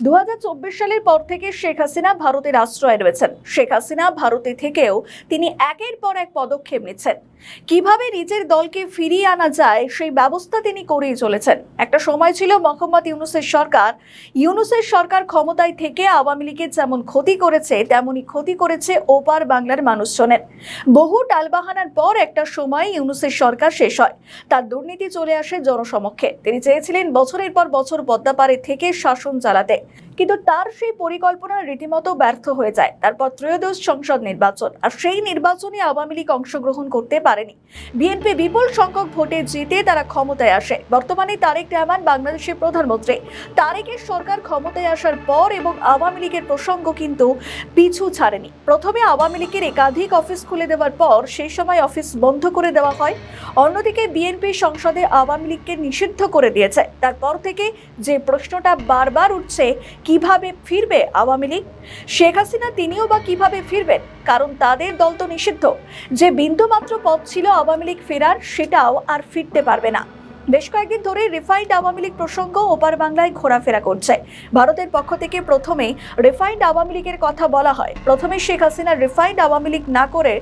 2024 সালের পর থেকে শেখ হাসিনা ভারতের আশ্রয়ে রয়েছেন। শেখ হাসিনা ভারতে থেকেও তিনি একের পর এক পদক্ষেপ নিচ্ছেন। কিভাবে নিজের দলকে ফিরিয়ে আনা যায় সেই ব্যবস্থা তিনি করেই চলেছেন। একটা সময় ছিল মোহাম্মদ ইউনূসের সরকার ক্ষমতায় থেকে আওয়ামী লীগের যেমন ক্ষতি করেছে তেমনি ক্ষতি করেছে ওপার বাংলার মানুষজনের। বহু টালবাহানার পর একটা সময় ইউনূসের সরকার শেষ হয়, তার দুর্নীতি চলে আসে জনসমক্ষে। তিনি চেয়েছিলেন বছরের পর বছর পদ্মাপাড়ে থেকে শাসন চালাতে, কিন্তু তার সেই পরিকল্পনা রীতিমতো ব্যর্থ হয়ে যায়। তারপর ত্রয়োদশ সংসদ নির্বাচন, আর সেই নির্বাচনে আওয়ামী লীগ অংশগ্রহণ করতে পারেনি। বিএনপি বিপুল সংখ্যক ভোটে জিতে তারা ক্ষমতায় আসে। বর্তমানে তারেক রহমান বাংলাদেশের প্রধানমন্ত্রী। তারেকের সরকার ক্ষমতায় আসার পর এবং আওয়ামী লীগের প্রসঙ্গ কিন্তু পিছু ছাড়েনি। প্রথমে আওয়ামী লীগের একাধিক অফিস খুলে দেওয়ার পর সেই সময় অফিস বন্ধ করে দেওয়া হয়। অন্যদিকে বিএনপি সংসদে আওয়ামী লীগকে নিষিদ্ধ করে দিয়েছে। তারপর থেকে যে প্রশ্নটা বারবার উঠছে, কিভাবে ফিরবে আওয়ামী লীগ? শেখ হাসিনা তিনিও বা কিভাবে ফিরবেন? কারণ তাদের দল তো নিষিদ্ধ। যে বিন্দুমাত্র পথ ছিল আওয়ামী লীগ ফেরার, সেটাও আর ফিরতে পারবে না। বেশ কয়েকদিন ধরে রিফাইন্ড আওয়ামী লীগ প্রসঙ্গ ওপার বাংলায় ঘোরাফেরা করছে। ভারতের পক্ষ থেকে প্রথমে রিফাইন্ড আওয়ামী লীগের কথা বলা হয়। প্রথমে শেখ হাসিনা রিফাইন্ড আওয়ামী লীগ না করে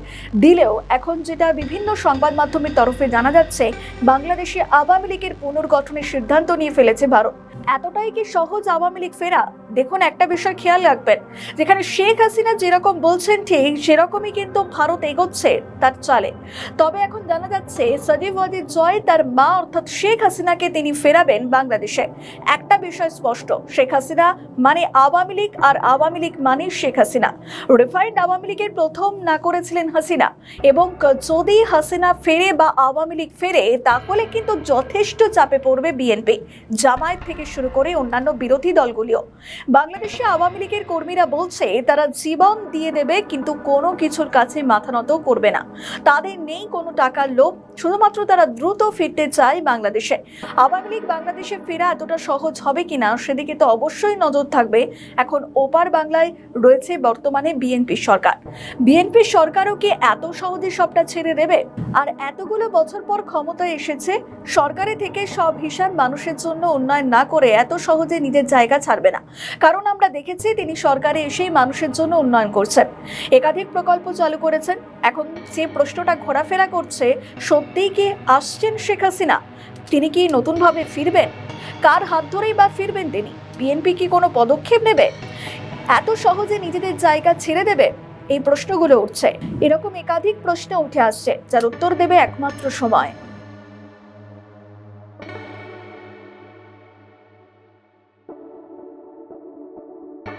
দিলেও এখন যেটা বিভিন্ন সংবাদ মাধ্যমের তরফে জানা যাচ্ছে, বাংলাদেশে আওয়ামী লীগের পুনর্গঠনের সিদ্ধান্ত নিয়ে ফেলেছে ভারত। এতটাই কি সহজ আওয়ামী লীগ ফেরা? দেখুন, একটা বিষয় খেয়াল রাখবেন, যেখানে শেখ হাসিনা যেরকম বলছেন ঠিক সেরকমই কিন্তু ভারত এগোচ্ছে তার চালে। তবে এখন জানা যাচ্ছে সজীব ওয়াজিদ জয় তার মা অর্থাৎ শেখ হাসিনাকে তিনি ফেরাবেন বাংলাদেশে। একটা বিষয় স্পষ্ট, শেখ হাসিনা মানে আওয়ামী লীগ, আর আওয়ামী লীগ মানে শেখ হাসিনা। রিফাইন্ড আওয়ামী লীগের প্রথম না করেছিলেন হাসিনা, এবং যদি হাসিনা ফেরে বা আওয়ামী লীগ ফেরে তাহলে কিন্তু যথেষ্ট চাপে পড়বে বিএনপি, জামায়াত থেকে শুরু করে অন্যান্য বিরোধী দলগুলিও। বাংলাদেশে আওয়ামী লীগের কর্মীরা বলছে তারা জীবন দিয়ে দেবে, কিন্তু কোনো কিছুর কাছে মাথা নত করবে না। তাদের নেই কোনো টাকার লোভ, শুধুমাত্র তারা দ্রুত ফিরতে চায় বাংলাদেশে। আওয়ামী লীগ বাংলাদেশে ফেরা এতটা সহজ হবে কিনা সেদিকে তো অবশ্যই নজর থাকবে। এখন ওপার বাংলায় রয়েছে বর্তমানে বিএনপি সরকার। বিএনপি সরকারও কি এত সহজে সবটা ছেড়ে দেবে? আর এতগুলো বছর পর ক্ষমতায় এসেছে, সরকারে থেকে সব হিসাব মানুষের জন্য উন্নয়ন না করে এত সহজে নিজের জায়গা ছাড়বে না। কারণ আমরা দেখেছি তিনি সরকারে এসেই মানুষের জন্য উন্নয়ন করছেন, একাধিক প্রকল্প চালু করেছেন। এখন যে প্রশ্নটা ঘোরাফেরা করছে, সত্যিই কি আসছেন শেখ হাসিনা? তিনি কি নতুনভাবে ফিরবেন? কার হাত ধরেই বা ফিরবেন তিনি? বিএনপি কি কোনো পদক্ষেপ নেবে? এত সহজে নিজেদের জায়গা ছেড়ে দেবে? এই প্রশ্নগুলো উঠছে। এরকম একাধিক প্রশ্ন উঠে আসছে, যার উত্তর দেবে একমাত্র সময়।